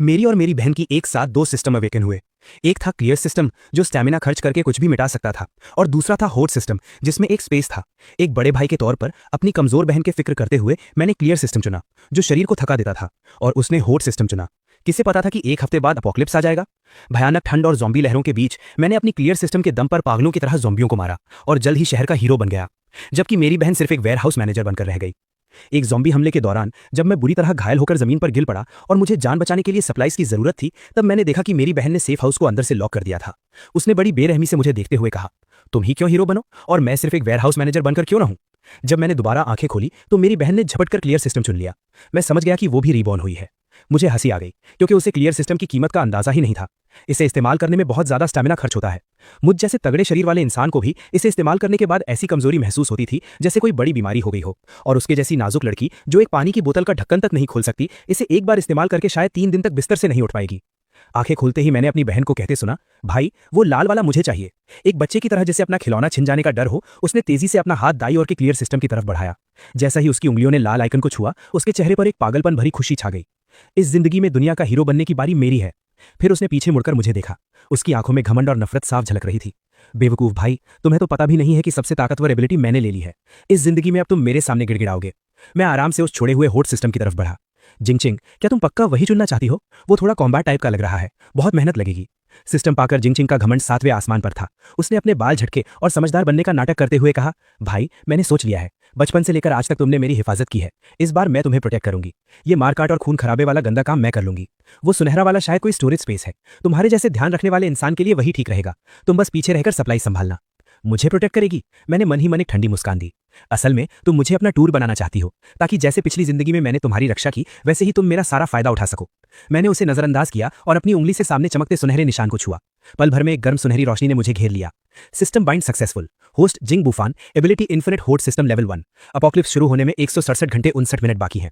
मेरी और मेरी बहन की एक साथ दो सिस्टम अवेकन हुए। एक था क्लियर सिस्टम जो स्टैमिना खर्च करके कुछ भी मिटा सकता था, और दूसरा था होड सिस्टम जिसमें एक स्पेस था। एक बड़े भाई के तौर पर अपनी कमजोर बहन के फिक्र करते हुए मैंने क्लियर सिस्टम चुना जो शरीर को थका देता था, और उसने होड सिस्टम चुना। किसे पता था कि एक हफ्ते बाद अपोक्लिप्स आ जाएगा। भयानक ठंड और ज़ॉम्बी लहरों के बीच मैंने अपनी क्लियर सिस्टम के दम पर पागलों की तरह ज़ॉम्बियों को मारा और जल्द ही शहर का हीरो बन गया, जबकि मेरी बहन सिर्फ एक वेयर हाउस मैनेजर बनकर रह गई। एक ज़ॉम्बी हमले के दौरान जब मैं बुरी तरह घायल होकर जमीन पर गिर पड़ा और मुझे जान बचाने के लिए सप्लाइज की जरूरत थी, तब मैंने देखा कि मेरी बहन ने सेफ हाउस को अंदर से लॉक कर दिया था। उसने बड़ी बेरहमी से मुझे देखते हुए कहा, तुम ही क्यों हीरो बनो और मैं सिर्फ एक वेयर हाउस मैनेजर बनकर क्यों ना हूं। जब मैंने दोबारा आंखें खोली तो मेरी बहन ने झपट कर क्लियर सिस्टम चुन लिया। मैं समझ गया कि वो भी रीबॉर्न हुई है। मुझे हंसी आ गई क्योंकि उसे क्लियर सिस्टम की कीमत का अंदाजा ही नहीं था। इसे इस्तेमाल करने में बहुत ज्यादा स्टैमिना खर्च होता है। मुझ जैसे तगड़े शरीर वाले इंसान को भी इसे इस्तेमाल करने के बाद ऐसी कमजोरी महसूस होती थी जैसे कोई बड़ी बीमारी हो गई हो। और उसके जैसी नाजुक लड़की जो एक पानी की बोतल का ढक्कन तक नहीं खोल सकती, इसे एक बार इस्तेमाल करके शायद 3 दिन तक बिस्तर से नहीं उठ पाएगी। आंखें खुलते ही मैंने अपनी बहन को कहते सुना, भाई वो लाल वाला मुझे चाहिए। एक बच्चे की तरह जिसे अपना खिलौना छिन जाने का डर हो, उसने तेजी से अपना हाथ दाई ओर के क्लियर सिस्टम की तरफ बढ़ाया। जैसा ही उसकी उंगलियों ने लाल आइकन को छुआ, उसके चेहरे पर एक पागलपन भरी खुशी छा गई। इस जिंदगी में दुनिया का हीरो बनने की बारी मेरी है। फिर उसने पीछे मुड़कर मुझे देखा। उसकी आंखों में घमंड और नफरत साफ झलक रही थी। बेवकूफ भाई, तुम्हें तो पता भी नहीं है कि सबसे ताकतवर एबिलिटी मैंने ले ली है। इस जिंदगी में अब तुम मेरे सामने गिड़गिड़ाओगे। मैं आराम से उस छोड़े हुए होड सिस्टम की तरफ बढ़ा। जिंगचिंग, क्या तुम पक्का वही चुनना चाहती हो? वो थोड़ा कॉम्बैट टाइप का लग रहा है, बहुत मेहनत लगेगी। सिस्टम पाकर जिंगचिंग का घमंड 7वें आसमान पर था। उसने अपने बाल झटके और समझदार बनने का नाटक करते हुए कहा, भाई मैंने सोच लिया है। बचपन से लेकर आज तक तुमने मेरी हिफाजत की है। इस बार मैं तुम्हें प्रोटेक्ट करूंगी। ये मारकाट और खून खराबे वाला गंदा काम मैं कर लूंगी। वो सुनहरा वाला शायद कोई स्टोरेज स्पेस है। तुम्हारे जैसे ध्यान रखने वाले इंसान के लिए वही ठीक रहेगा। तुम बस पीछे रहकर सप्लाई संभालना। मुझे प्रोटेक्ट करेगी? मैंने मन ही मन एक ठंडी मुस्कान दी। असल में तुम मुझे अपना टूर बनाना चाहती हो, ताकि जैसे पिछली जिंदगी में मैंने तुम्हारी रक्षा की वैसे ही तुम मेरा सारा फायदा उठा सको। मैंने उसे नजरअंदाज किया और अपनी उंगली से सामने चमकते सुनहरे निशान को छुआ। पल भर में एक गर्म सुनहरी रोशनी ने मुझे घेर लिया। System bind successful. होस्ट जिंग बुफान, एबिलिटी इन्फिनिट होड सिस्टम लेवल 1। अपोक्लिप्स शुरू होने में 167 घंटे 59 मिनट बाकी हैं।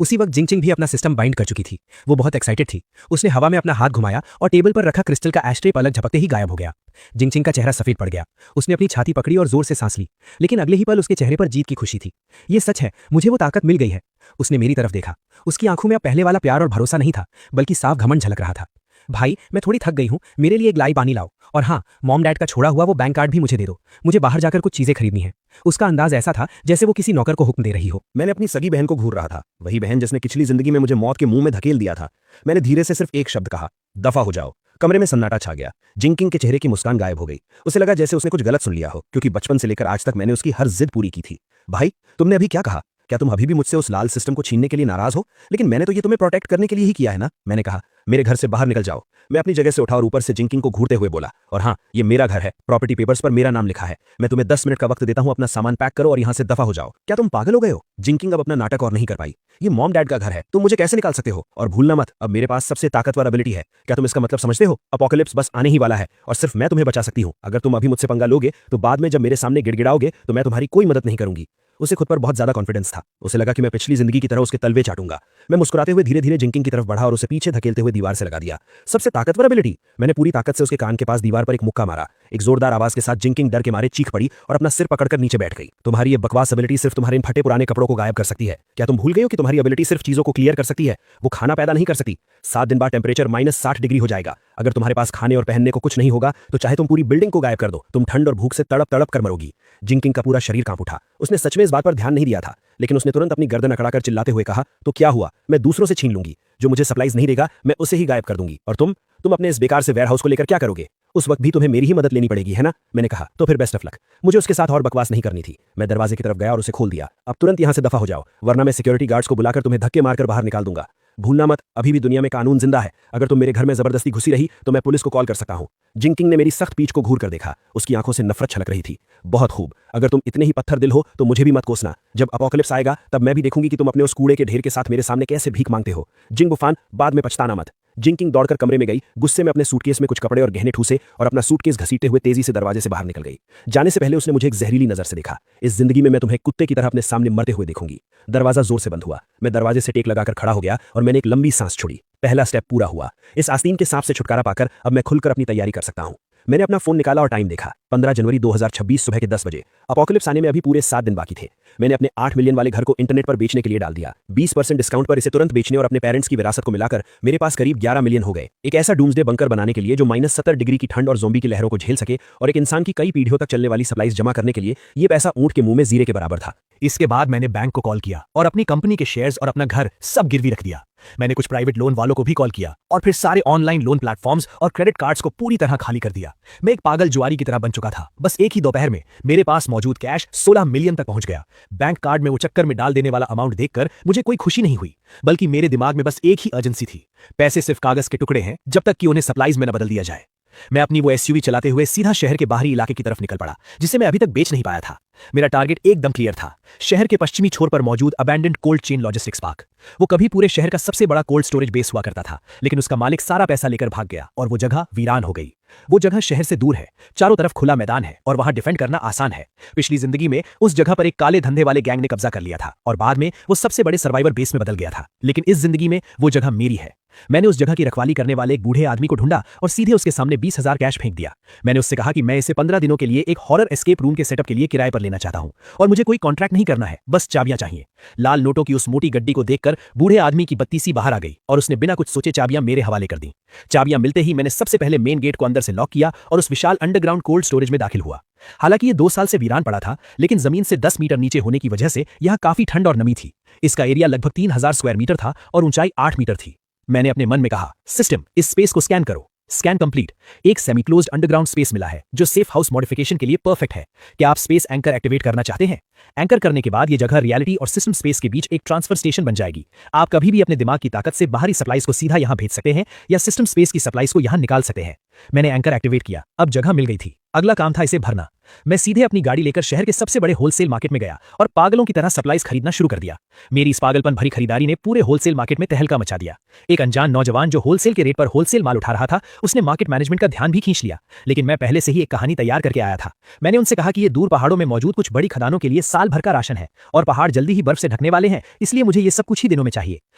उसी वक्त जिंगचिंग भी अपना सिस्टम बाइंड कर चुकी थी। वो बहुत एक्साइटेड थी। उसने हवा में अपना हाथ घुमाया और टेबल पर रखा क्रिस्टल का एस्ट्रे पलक झपकते ही गायब हो गया। जिंगचिंग का चेहरा सफेद पड़ गया। उसने अपनी छाती पकड़ी और जोर से सांस ली, लेकिन अगले ही पल उसके चेहरे पर जीत की खुशी थी। ये सच है, मुझे वो ताकत मिल गई है। उसने मेरी तरफ देखा। उसकी आंखों में अब पहले वाला प्यार और भरोसा नहीं था, बल्कि साफ घमंड झलक रहा था। भाई मैं थोड़ी थक गई हूँ, मेरे लिए एक गिलास पानी लाओ। और हाँ, मॉम डैड का छोड़ा हुआ वो बैंक कार्ड भी मुझे दे दो। मुझे बाहर जाकर कुछ चीजें खरीदनी है। उसका अंदाज ऐसा था जैसे वो किसी नौकर को हुक्म दे रही हो। मैंने अपनी सगी बहन को घूर रहा था, वही बहन जिसने पिछली जिंदगी में मुझे मौत के मुंह में धकेल दिया था। मैंने धीरे से सिर्फ एक शब्द कहा, दफा हो जाओ। कमरे में सन्नाटा छा गया। जिंगकिंग के चेहरे की मुस्कान गायब हो गई। उसे लगा जैसे उसने कुछ गलत सुन लिया हो, क्योंकि बचपन से लेकर आज तक मैंने उसकी हर जिद पूरी की थी। भाई तुमने अभी क्या कहा? क्या तुम अभी भी मुझसे उस लाल सिस्टम को छीनने के लिए नाराज हो? लेकिन मैंने तो ये तुम्हें प्रोटेक्ट करने के लिए ही किया है ना। मैंने कहा, मेरे घर से बाहर निकल जाओ। मैं अपनी जगह से उठा और ऊपर से जिंगकिंग को घूरते हुए बोला, और हाँ, ये मेरा घर है, प्रॉपर्टी पेपर्स पर मेरा नाम लिखा है। मैं तुम्हें 10 मिनट का वक्त देता हूं, अपना सामान पैक करो और यहां से दफा हो जाओ। क्या तुम पागल हो गए हो? जिंगकिंग अब अपना नाटक और नहीं कर पाई। ये मॉम डैड का घर है, तुम मुझे कैसे निकाल सकते हो? और भूलना मत, अब मेरे पास सबसे ताकतवर एबिलिटी है। क्या तुम इसका मतलब समझते हो? अपोकलिप्स बस आने ही वाला है और सिर्फ मैं तुम्हें बचा सकती हूँ। अगर तुम अभी मुझसे पंगा लोगे तो बाद में जब मेरे सामने गिड़गिड़ाओगे तो मैं तुम्हारी कोई मदद नहीं करूंगी। उसे खुद पर बहुत ज्यादा कॉन्फिडेंस था। उसे लगा कि मैं पिछली जिंदगी की तरह उसके तलवे चाटूंगा। मैं मुस्कुराते हुए धीरे धीरे जिंगकिंग की तरफ बढ़ा और उसे पीछे धकेलते हुए दीवार से लगा दिया। सबसे ताकतवर एबिलिटी? मैंने पूरी ताकत से उसके कान के पास दीवार पर एक मुक्का मारा। एक जोरदार आवाज के साथ जिंगकिंग डर के मारे चीख पड़ी और अपना सिर पकड़कर नीचे बैठ गई। तुम्हारी ये बकवास एबिलिटी सिर्फ तुम्हारे इन फटे पुराने कपड़ों को गायब कर सकती है। क्या तुम भूल गए हो कि तुम्हारी एबिलिटी सिर्फ चीजों को क्लियर कर सकती है, वो खाना पैदा नहीं कर सकती। 7 दिन बाद टेम्परेचर -60 डिग्री हो जाएगा। अगर तुम्हारे पास खाने और पहनने को कुछ नहीं होगा तो चाहे तुम पूरी बिल्डिंग को गायब कर दो, तुम ठंड और भूख से तड़प तड़प कर मरोगी। जिंगकिंग का पूरा शरीर कांप उठा। उसने सच में इस बात पर ध्यान नहीं दिया था, लेकिन उसने तुरंत अपनी गर्दन अकड़ाकर चिल्लाते हुए कहा, तो क्या हुआ? मैं दूसरों से छीन लूंगी। जो मुझे सप्लाईज नहीं देगा मैं उसे ही गायब कर दूंगी। और तुम अपने इस बेकार से वेयरहाउस को लेकर क्या करोगे? उस वक्त भी तुम्हें मेरी ही मदद लेनी पड़ेगी, है ना? मैंने कहा, तो फिर बेस्ट ऑफ लक। मुझे उसके साथ और बकवास नहीं करनी थी। मैं दरवाजे की तरफ गया और उसे खोल दिया। अब तुरंत यहां से दफा हो जाओ, वरना मैं सिक्योरिटी गार्ड्स को बुलाकर तुम्हें धक्के मारकर बाहर निकाल दूंगा। भूलना मत, अभी भी दुनिया में कानून जिंदा है। अगर तुम मेरे घर में जबरदस्ती घुसी रही तो मैं पुलिस को कॉल कर सकता हूं। जिंगकिंग ने मेरी सख्त पीठ को घूर कर देखा। उसकी आंखों से नफरत छलक रही थी। बहुत खूब, अगर तुम इतने ही पत्थर दिल हो तो मुझे भी मत कोसना। जब अपोकलिप्स आएगा तब मैं भी देखूंगी कि तुम अपने उस कूड़े के ढेर के साथ मेरे सामने कैसे भीख मांगते हो। जिंग बुफान, बाद में पछताना मत। जिंगकिंग दौड़कर कमरे में गई। गुस्से में अपने सूटकेस में कुछ कपड़े और गहने ठूसे और अपना सूटकेस घसीटते हुए तेजी से दरवाजे से बाहर निकल गई। जाने से पहले उसने मुझे एक जहरीली नजर से देखा। इस जिंदगी में मैं तुम्हें कुत्ते की तरह अपने सामने मरते हुए देखूंगी। दरवाजा जोर से बंद हुआ। मैं दरवाजे से टेक लगाकर खड़ा हो गया और मैंने एक लंबी सांस छोड़ी। पहला स्टेप पूरा हुआ। इस आस्तीन के सांप से छुटकारा पाकर अब मैं खुलकर अपनी तैयारी कर सकता हूं। मैंने अपना फोन निकाला और टाइम देखा। 15 जनवरी 2026 सुबह के 10 बजे। अपोकलिप्स आने में अभी पूरे 7 दिन बाकी थे। मैंने अपने 8 मिलियन वाले घर को इंटरनेट पर बेचने के लिए डाल दिया। 20% डिस्काउंट पर इसे तुरंत बेचने और अपने पेरेंट्स की विरासत को मिलाकर मेरे पास करीब 11 मिलियन हो गए। एक ऐसा डूम्सडे बंकर बनाने के लिए जो -70 डिग्री की ठंड और ज़ोंबी की लहरों को झेल सके, और एक इंसान की कई पीढ़ियों तक चलने वाली सप्लाईज जमा करने के लिए ये पैसा ऊंट के मुंह में जीरे के बराबर था। इसके बाद मैंने बैंक को कॉल किया और अपनी कंपनी के शेयर्स और अपना घर सब गिरवी रख दिया। मैंने कुछ प्राइवेट लोन वालों को भी कॉल किया और फिर सारे ऑनलाइन लोन प्लेटफॉर्म्स और क्रेडिट कार्ड्स को पूरी तरह खाली कर दिया। मैं एक पागल जुआरी की तरह बन चुका था। बस एक ही दोपहर में मेरे पास मौजूद कैश 16 मिलियन तक पहुंच गया। बैंक कार्ड में वो चक्कर में डाल देने वाला अमाउंट देखकर मुझे कोई खुशी नहीं हुई, बल्कि मेरे दिमाग में बस एक ही अर्जेंसी थी। पैसे सिर्फ कागज के टुकड़े हैं जब तक कि उन्हें सप्लाईज में न बदल दिया जाए। मैं अपनी वो एसयूवी चलाते हुए सीधा शहर के बाहरी इलाके की तरफ निकल पड़ा, जिसे मैं अभी तक बेच नहीं पाया था। मेरा टारगेट एकदम क्लियर था, शहर के पश्चिमी छोर पर मौजूद abandoned cold chain logistics park. वो कभी पूरे शहर का सबसे बड़ा कोल्ड स्टोरेज बेस हुआ करता था, लेकिन उसका मालिक सारा पैसा लेकर भाग गया और वो जगह वीरान हो गई। वो जगह शहर से दूर है, चारों तरफ खुला मैदान है और वहां डिफेंड करना आसान है। पिछली जिंदगी में उस जगह पर एक काले धंधे वाले गैंग ने कब्जा कर लिया था और बाद में वो सबसे बड़े सर्वाइवर बेस में बदल गया था। लेकिन इस जिंदगी में वो जगह मेरी है। मैंने उस जगह की रखवाली करने वाले एक बूढ़े आदमी को ढूंढा और सीधे उसके सामने 20,000 कैश फेंक दिया। मैंने उससे कहा कि मैं इसे 15 दिनों के लिए एक हॉरर एस्केप रूम के सेटअप के लिए किराए पर लेना चाहता हूं और मुझे कोई कॉन्ट्रैक्ट नहीं करना है, बस चाबियां चाहिए। लाल नोटों की उस मोटी गड्डी को देखकर बूढ़े आदमी की बत्तीसी बाहर आ गई और उसने बिना कुछ सोचे चाबियां मेरे हवाले कर दी। चाबियां मिलते ही मैंने सबसे पहले मेन गेट को अंदर से लॉक किया और उस विशाल अंडरग्राउंड कोल्ड स्टोरेज में दाखिल हुआ। हालांकि ये 2 साल से वीरान पड़ा था, लेकिन जमीन से 10 मीटर नीचे होने की वजह से यहां काफी ठंड और नमी थी। इसका एरिया लगभग 3000 स्क्वायर मीटर था और ऊंचाई 8 मीटर थी। मैंने अपने मन में कहा, सिस्टम इस स्पेस को स्कैन करो। Scan complete. एक सेमी क्लोज्ड अंडरग्राउंड स्पेस मिला है जो सेफ हाउस मॉडिफिकेशन के लिए परफेक्ट है। क्या आप स्पेस एंकर एक्टिवेट करना चाहते हैं? एंकर करने के बाद ये जगह रियलिटी और सिस्टम स्पेस के बीच एक ट्रांसफर स्टेशन बन जाएगी। आप कभी भी अपने दिमाग की ताकत से बाहरी सप्लाईज को सीधा यहां भेज सकते हैं या सिस्टम स्पेस की सप्लाईज को यहां निकाल सकते हैं। मैंने एंकर एक्टिवेट किया, अब जगह मिल गई थी। अगला काम था इसे भरना। मैं सीधे अपनी गाड़ी लेकर शहर के सबसे बड़े होलसेल मार्केट में गया और पागलों की तरह सप्लाईज खरीदना शुरू कर दिया। मेरी इस पागलपन भरी खरीदारी ने पूरे होलसेल मार्केट में तहलका मचा दिया। एक अनजान नौजवान जो होलसेल के रेट पर होलसेल माल उठा रहा था, उसने मार्केट मैनेजमेंट का ध्यान भी खींच लिया। लेकिन मैं पहले से ही एक कहानी तैयार करके आया था। मैंने उनसे कहा कि ये दूर पहाड़ों में मौजूद कुछ बड़ी खदानों के लिए साल भर का राशन है और पहाड़ जल्दी ही बर्फ से ढकने वाले हैं, इसलिए मुझे ये सब कुछ ही दिनों में चाहिए।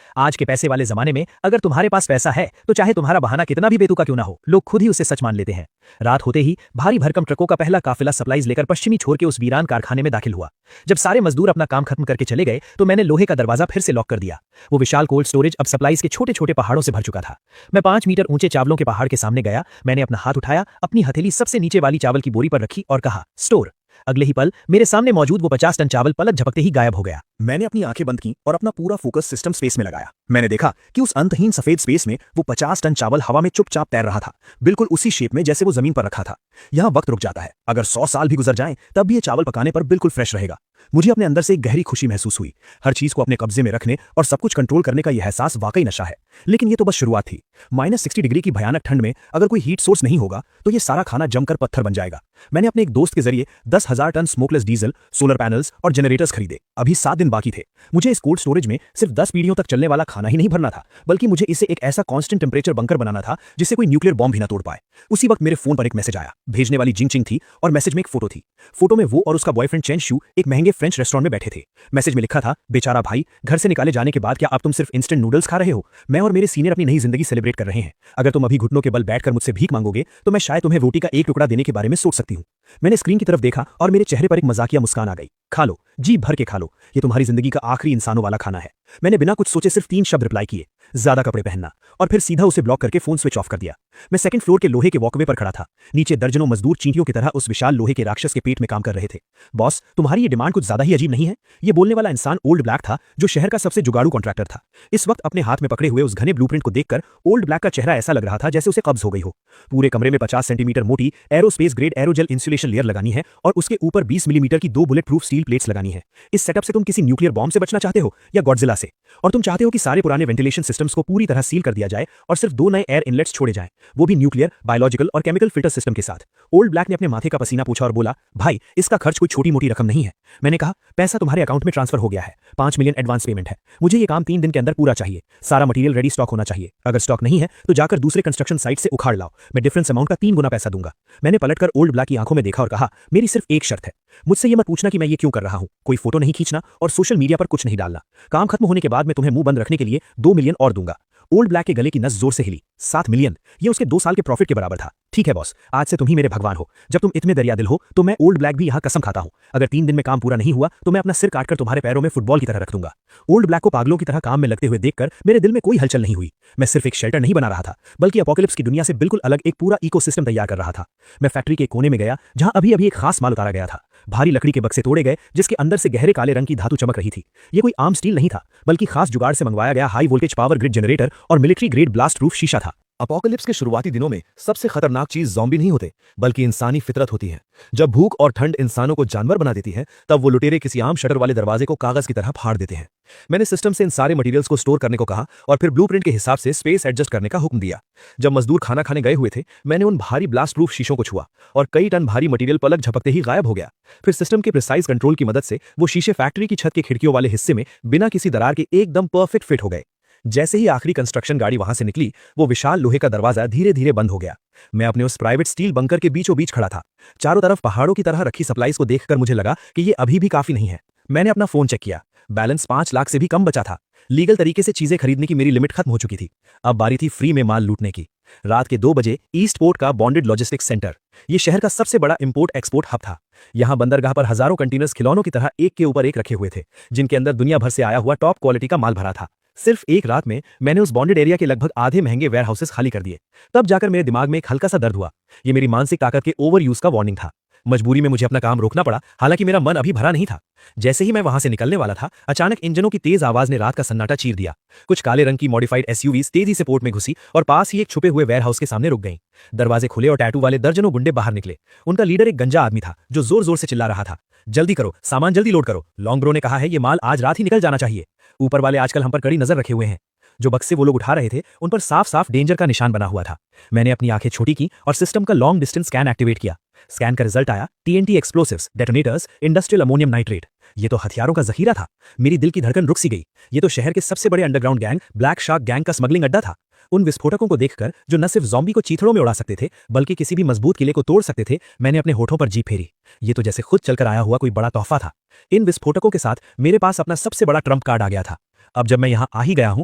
आज के पैसे वाले जमाने में अगर तुम्हारे पास पैसा है तो चाहे तुम्हारा बहाना कितना भी बेतुका क्यों ना हो, लोग खुद ही उसे सच मान लेते हैं। रात होते ही भारी भरकम ट्रकों का पहला काफिला सप्लाईज लेकर पश्चिमी छोर के उस वीरान कारखाने में दाखिल हुआ। जब सारे मजदूर अपना काम खत्म करके चले गए तो मैंने लोहे का दरवाजा फिर से लॉक कर दिया। वो विशाल कोल्ड स्टोरेज अब सप्लाईज के छोटे छोटे पहाड़ों से भर चुका था। मैं 5 मीटर ऊंचे चावलों के पहाड़ के सामने गया। मैंने अपना हाथ उठाया, अपनी हथेली सबसे नीचे वाली चावल की बोरी पर रखी और कहा, स्टोर। अगले ही पल मेरे सामने मौजूद वो 50 टन चावल पलक झपकते ही गायब हो गया। मैंने अपनी आंखें बंद की और अपना पूरा फोकस सिस्टम स्पेस में लगाया। मैंने देखा कि उस अंतहीन सफेद स्पेस में वो 50 टन चावल हवा में चुपचाप तैर रहा था, बिल्कुल उसी शेप में जैसे वो जमीन पर रखा था। यहाँ वक्त रुक जाता है, अगर 100 साल भी गुजर जाएं तब भी ये चावल पकाने पर बिल्कुल फ्रेश रहेगा। मुझे अपने अंदर से एक गहरी खुशी महसूस हुई। हर चीज को अपने कब्जे में रखने और सब कुछ कंट्रोल करने का यह एहसास वाकई नशा है। लेकिन ये तो बस शुरुआत थी। -60 डिग्री की भयानक ठंड में अगर कोई हीट सोर्स नहीं होगा तो ये सारा खाना जमकर पत्थर बन जाएगा। मैंने अपने एक दोस्त के जरिए 10,000 ton smokeless diesel, solar panels और जनरेटर्स खरीदे। अभी 7 दिन बाकी थे। मुझे इस कोल्ड स्टोरेज में सिर्फ 10 पीढ़ियों तक चलने वाला खाना ही नहीं भरना था, बल्कि मुझे इसे एक ऐसा कांस्टेंट टेम्परेचर बंकर बनाना था जिसे कोई न्यूक्लियर बॉम्ब भी ना तोड़ पाए। उसी वक्त मेरे फोन पर एक मैसेज आया। भेजने वाली जिंगचिंग थी और मैसेज में एक फोटो थी। फोटो में वो और उसका बॉयफ्रेंड चेन शू एक महंगे फ्रेंच रेस्टोरेंट में बैठे थे। मैसेज में लिखा था, बेचारा भाई, घर से निकाले जाने के बाद क्या अब तुम सिर्फ इंस्टेंट नूडल्स खा रहे हो? मैं और मेरे सीनियर अपनी नई जिंदगी सेलिब्रेट कर रहे हैं। अगर तुम अभी घुटनों के बल बैठकर मुझसे भीख मांगोगे तो मैं शायद तुम्हें रोटी का एक टुकड़ा देने के बारे में सोच सकती हूँ। मैंने स्क्रीन की तरफ देखा और मेरे चेहरे पर एक मजाकिया मुस्कान आ गई। खा लो, जी भर के खा लो, ये तुम्हारी जिंदगी का आखिरी इंसानों वाला खाना है। मैंने बिना कुछ सोचे सिर्फ 3 शब्द रिप्लाई किए, ज्यादा कपड़े पहनना, और फिर सीधा उसे ब्लॉक करके फोन स्विच ऑफ कर दिया। मैं सेकंड फ्लोर के लोहे के वॉकवे पर खड़ा था। नीचे दर्जनों मजदूर चींटियों की तरह उस विशाल लोहे के राक्षस के पेट में काम कर रहे थे। बॉस, तुम्हारी ये डिमांड कुछ ज्यादा ही अजीब नहीं है? ये बोलने वाला इंसान ओल्ड ब्लैक था, जो शहर का सबसे जुगाड़ू कॉन्ट्रैक्टर था। इस वक्त अपने हाथ में पकड़े हुए उस घने ब्लूप्रिंट को देखकर ओल्ड ब्लैक का चेहरा ऐसा लग रहा था जैसे उसे कब्ज हो गई हो। पूरे कमरे में 50 सेंटीमीटर मोटी aerospace grade aerogel insulation layer लगानी है और उसके ऊपर 20 मिलीमीटर की 2 बुलेट प्रूफ स्टील प्लेट्स लगानी है। इस सेटअप से तुम किसी न्यूक्लियर बॉम्ब से बचना चाहते हो या गॉडजिला से? और तुम चाहते हो कि सारे पुराने वेंटिलेशन सिस्टम्स को पूरी तरह सील कर दिया जाए और सिर्फ 2 नए एयर इनलेट्स छोड़े जाएं, वो भी न्यूक्लियर, बायोलॉजिकल और केमिकल फिल्टर सिस्टम के साथ। ओल्ड ब्लैक ने अपने माथे का पसीना पूछा और बोला, भाई, इसका खर्च कोई छोटी मोटी रकम नहीं है। मैंने कहा, पैसा तुम्हारे अकाउंट में ट्रांसफर हो गया है, 5 मिलियन एडवांस पेमेंट है। मुझे ये काम 3 दिन के अंदर पूरा चाहिए। सारा मटेरियल रेडी स्टॉक होना चाहिए। अगर स्टॉक नहीं है तो जाकर दूसरे कंस्ट्रक्शन साइट से उखाड़ लाओ। मैं डिफरेंस अमाउंट का 3 गुना पैसा दूंगा। मैंने पलटकर ओल्ड ब्लैक की आंखों में देखा और कहा, मेरी सिर्फ एक शर्त है। मुझसे ये मत पूछना कि मैं ये क्यों कर रहा हूं। कोई फोटो नहीं खींचना और सोशल मीडिया पर कुछ नहीं डालना। काम खत्म होने के बाद मैं तुम्हें मुंह बंद रखने के लिए 2 मिलियन और दूंगा। ओल्ड ब्लैक के गले की नस जोर से हिली। 7 मिलियन, ये उसके 2 साल के प्रॉफिट के बराबर था। ठीक है बॉस, आज से तुम ही मेरे भगवान हो। जब तुम इतने दरिया दिल हो तो मैं ओल्ड ब्लैक भी यहाँ कसम खाता हूँ, अगर 3 दिन में काम पूरा नहीं हुआ तो मैं अपना सिर काटकर तुम्हारे पैरों में फुटबॉल की तरह रख दूंगा। ओल्ड ब्लैक को पागलों की तरह काम में लगते हुए देखकर मेरे दिल में कोई हलचल नहीं हुई। मैं सिर्फ एक शेल्टर नहीं बना रहा था, बल्कि अपोकलिप्स की दुनिया से बिल्कुल अलग एक पूरा इकोसिस्टम तैयार कर रहा था। मैं फैक्ट्री के कोने में गया जहां अभी अभी एक खास माल उतारा गया था। भारी लकड़ी के बक्से तोड़े गए जिसके अंदर से गहरे काले रंग की धातु चमक रही थी। ये कोई आम स्टील नहीं था, बल्कि खास जुगाड़ से मंगवाया गया high voltage power grid generator और मिलिट्री ग्रेड ब्लास्ट प्रूफ शीशा था। अपोकलिप्स के शुरुआती दिनों में सबसे खतरनाक चीज ज़ॉम्बी नहीं होते, बल्कि इंसानी फितरत होती है। जब भूख और ठंड इंसानों को जानवर बना देती है, तब वो लुटेरे किसी आम शटर वाले दरवाजे को कागज की तरह फाड़ देते हैं। मैंने सिस्टम से इन सारे मटेरियल्स को स्टोर करने को कहा और फिर ब्लूप्रिंट के हिसाब से स्पेस एडजस्ट करने का हुक्म दिया। जब मजदूर खाना खाने गए हुए थे, मैंने उन भारी ब्लास्ट प्रूफ शीशों को छुआ और कई टन भारी मटेरियल पलक झपकते ही गायब हो गया। फिर सिस्टम के प्रिसाइज कंट्रोल की मदद से वो शीशे फैक्ट्री की छत के खिड़कियों वाले हिस्से में बिना किसी दरार के एकदम परफेक्ट फिट हो गए। जैसे ही आखिरी कंस्ट्रक्शन गाड़ी वहां से निकली, वो विशाल लोहे का दरवाजा धीरे धीरे बंद हो गया। मैं अपने उस प्राइवेट स्टील बंकर के बीचों बीच खड़ा था। चारों तरफ पहाड़ों की तरह रखी सप्लाईज को देखकर मुझे लगा कि ये अभी भी काफी नहीं है। मैंने अपना फोन चेक किया, बैलेंस 5 लाख से भी कम बचा था। लीगल तरीके से चीजें खरीदने की मेरी लिमिट खत्म हो चुकी थी। अब बारी थी फ्री में माल लूटने की। रात के 2 बजे ईस्ट पोर्ट का बॉन्डेड लॉजिस्टिक्स सेंटर, ये शहर का सबसे बड़ा इंपोर्ट एक्सपोर्ट हब था। यहां बंदरगाह पर हजारों कंटेनर्स खिलौनों की तरह एक के ऊपर एक रखे हुए थे, जिनके अंदर दुनिया भर से आया हुआ टॉप क्वालिटी का माल भरा था। सिर्फ एक रात में मैंने उस बॉन्डेड एरिया के लगभग आधे महंगे वेयर हाउसेस खाली कर दिए। तब जाकर मेरे दिमाग में एक हल्का सा दर्द हुआ। ये मेरी मानसिक ताकत के ओवर यूज का वार्निंग था। मजबूरी में मुझे अपना काम रोकना पड़ा, हालांकि मेरा मन अभी भरा नहीं था। जैसे ही मैं वहां से निकलने वाला था, अचानक इंजनों की तेज आवाज ने रात का सन्नाटा चीर दिया। कुछ काले रंग की मॉडिफाइड एसयूवीज तेजी से पोर्ट में घुसी और पास ही एक छुपे हुए वेयर हाउस के सामने रुक गईं। दरवाजे खुले और टैटू वाले दर्जनों गुंडे बाहर निकले। उनका लीडर एक गंजा आदमी था जो जोर जोर से चिल्ला रहा था, जल्दी करो, सामान जल्दी लोड करो। लॉन्ग ब्रो ने कहा है ये माल आज रात ही निकल जाना चाहिए। ऊपर वाले आजकल हम पर कड़ी नजर रखे हुए हैं। जो बक्से वो लोग उठा रहे थे, उन पर साफ साफ डेंजर का निशान बना हुआ था। मैंने अपनी आंखें छोटी की और सिस्टम का लॉन्ग डिस्टेंस स्कैन एक्टिवेट किया। स्कैन का रिजल्ट आया TNT explosives, detonators, industrial ammonium nitrate. ये तो हथियारों का जखीरा था। मेरी दिल की धड़कन रुक सी गई। ये तो शहर के सबसे बड़े underground gang black shark gang का स्मगलिंग अड्डा था। उन विस्फोटकों को देखकर, जो न सिर्फ ज़ॉम्बी को चीथड़ों में उड़ा सकते थे, बल्कि किसी भी मजबूत किले को तोड़ सकते थे, मैंने अपने होठों पर जीभ फेरी। ये तो जैसे खुद चलकर आया हुआ कोई बड़ा तोहफा था। इन विस्फोटकों के साथ मेरे पास अपना सबसे बड़ा ट्रम्प कार्ड आ गया था। अब जब मैं यहां आ ही गया हूं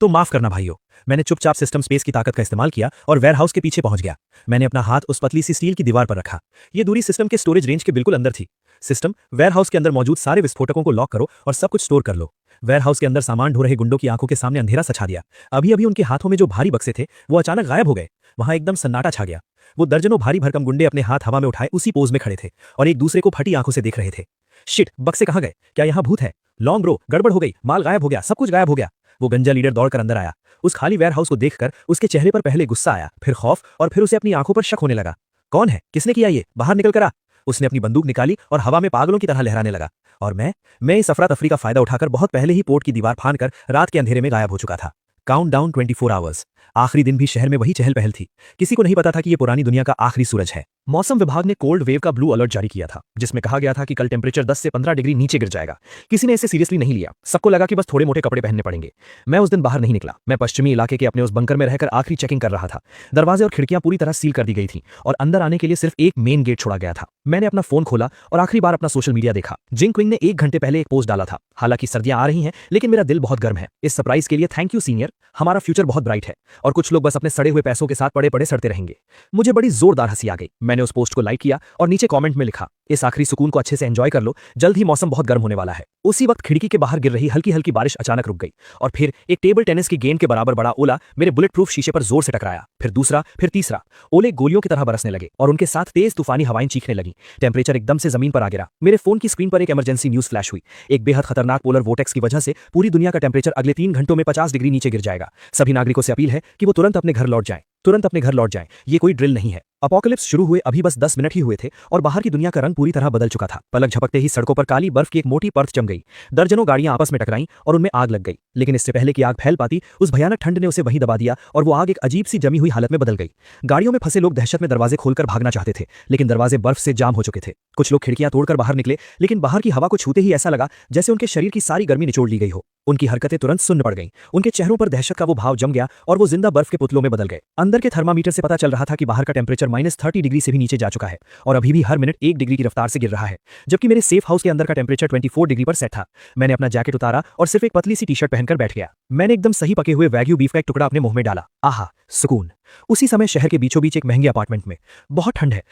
तो माफ करना भाइयों। मैंने चुपचाप सिस्टम स्पेस की ताकत का इस्तेमाल किया और वेयरहाउस के पीछे पहुंच गया। मैंने अपना हाथ उस पतली सी स्टील की दीवार पर रखा। ये दूरी सिस्टम के स्टोरेज रेंज के बिल्कुल अंदर थी। सिस्टम, वेयरहाउस के अंदर मौजूद सारे विस्फोटकों को लॉक करो और सब कुछ स्टोर कर लो। वेयरहाउस के अंदर सामान ढो रहे गुंडों की आंखों के सामने अंधेरा सछा दिया। अभी अभी उनके हाथों में जो भारी बक्से थे, वो अचानक गायब हो गए। वहां एकदम सन्नाटा छा गया। वो दर्जनों भारी भरकम गुंडे अपने हाथ हवा में उठाए उसी पोज में खड़े थे और एक दूसरे को फटी आंखों से देख रहे थे। शिट, बक्से कहां गए? क्या यहां भूत है? लॉन्ग ब्रो, गड़बड़ हो गई, माल गायब हो गया, सब कुछ गायब हो गया। वो गंजा लीडर दौड़कर अंदर आया। उस खाली वेयरहाउस को देखकर उसके चेहरे पर पहले गुस्सा आया, फिर खौफ और फिर उसे अपनी आंखों पर शक होने लगा। कौन है? किसने किया ये? बाहर निकल कर आ। उसने अपनी बंदूक निकाली और हवा में पागलों की तरह लहराने लगा। और मैं इस अफरा तफरी का फायदा उठाकर बहुत पहले ही पोर्ट की दीवार फांदकर रात के अंधेरे में गायब हो चुका था। Countdown 24 hours. आखिरी दिन भी शहर में वही चहल पहल थी। किसी को नहीं पता था कि ये पुरानी दुनिया का आखिरी सूरज है। मौसम विभाग ने कोल्ड वेव का ब्लू अलर्ट जारी किया था, जिसमें कहा गया था कि कल टेम्परेचर 10 से 15 डिग्री नीचे गिर जाएगा। किसी ने इसे सीरियसली नहीं लिया। सबको लगा कि बस थोड़े मोटे कपड़े पहनने पड़ेंगे। मैं उस दिन बाहर नहीं निकला। मैं पश्चिमी इलाके के अपने उस बंकर में रहकर आखिरी चेकिंग कर रहा था। दरवाजे और खिड़कियां पूरी तरह सील कर दी गई थी और अंदर आने के लिए सिर्फ एक मेन गेट छोड़ा गया था। मैंने अपना फोन खोला और आखिरी बार अपना सोशल मीडिया देखा। जिंग क्विंग ने 1 घंटे पहले एक पोस्ट डाला था। हालांकि सर्दियां आ रही हैं, लेकिन मेरा दिल बहुत गर्म है। इस सरप्राइज के लिए थैंक यू सीनियर। हमारा फ्यूचर बहुत ब्राइट है और कुछ लोग बस अपने सड़े हुए पैसों के साथ पड़े पड़े सड़ते रहेंगे। मुझे बड़ी जोरदार हंसी आ गई। मैंने उस पोस्ट को लाइक किया और नीचे कमेंट में लिखा, इस आखिरी सुकून को अच्छे से एंजॉय कर लो, जल्द ही मौसम बहुत गर्म होने वाला है। उसी वक्त खिड़की के बाहर गिर रही हल्की हल्की बारिश अचानक रुक गई और फिर एक टेबल टेनिस की गेंद के बराबर बड़ा ओला मेरे बुलेट प्रूफ शीशे पर जोर से टकराया। फिर दूसरा, फिर तीसरा। ओले गोलियों की तरह बरसने लगे और उनके साथ तेज तूफानी हवाएं चीखने लगी। टेम्परेचर एकदम से जमीन पर आ गिरा। मेरे फोन की स्क्रीन पर एक इमरजेंसी न्यूज फ्लैश हुई। एक बेहद खतरनाक पोलर वोटेक्स की वजह से पूरी दुनिया का टेम्परेचर अगले 3 घंटों में 50 डिग्री नीचे गिर जाएगा। सभी नागरिकों से अपील है कि वो तुरंत अपने घर लौट जाएं। तुरंत अपने घर लौट जाएं। ये कोई ड्रिल नहीं है। अपोकलिप्स शुरू हुए अभी बस 10 मिनट ही हुए थे और बाहर की दुनिया का रंग पूरी तरह बदल चुका था। पलक झपकते ही सड़कों पर काली बर्फ की एक मोटी परत जम गई। दर्जनों गाड़ियां आपस में टकराईं और उनमें आग लग गई। लेकिन इससे पहले कि आग फैल पाती, उस भयानक ठंड ने उसे वहीं दबा दिया और वो आग एक अजीब सी जमी हुई हालत में बदल गई। गाड़ियों में फंसे लोग दहशत में दरवाजे खोलकर भागना चाहते थे, लेकिन दरवाजे बर्फ से जाम हो चुके थे। कुछ लोग खिड़कियां तोड़कर बाहर निकले, लेकिन बाहर की हवा को छूते ही ऐसा लगा जैसे उनके शरीर की सारी गर्मी निचोड़ ली गई हो। उनकी हरकतें तुरंत सुन्न पड़ गईं। उनके चेहरों पर दहशत का वो भाव जम गया और वो जिंदा बर्फ के पुतलों में बदल गए। अंदर के थर्मामीटर से पता चल रहा था कि बाहर का टेम्परेचर -30 डिग्री से भी नीचे जा चुका है और अभी भी हर मिनट 1 डिग्री की रफ्तार से गिर रहा है, जबकि मेरे सेफ हाउस के अंदर का टेम्परेचर 24 डिग्री पर सेट था। मैंने अपना जैकेट उतारा और सिर्फ एक पतली सी टी-शर्ट पहनकर बैठ गया। मैंने एकदम सही पके हुए वैग्यू बीफ का एक टुकड़ा अपने मुंह में डाला। आहा, सुकून। उसी समय शहर के बीचों बीच एक महंगे अपार्टमेंट में बहुत ठंड है।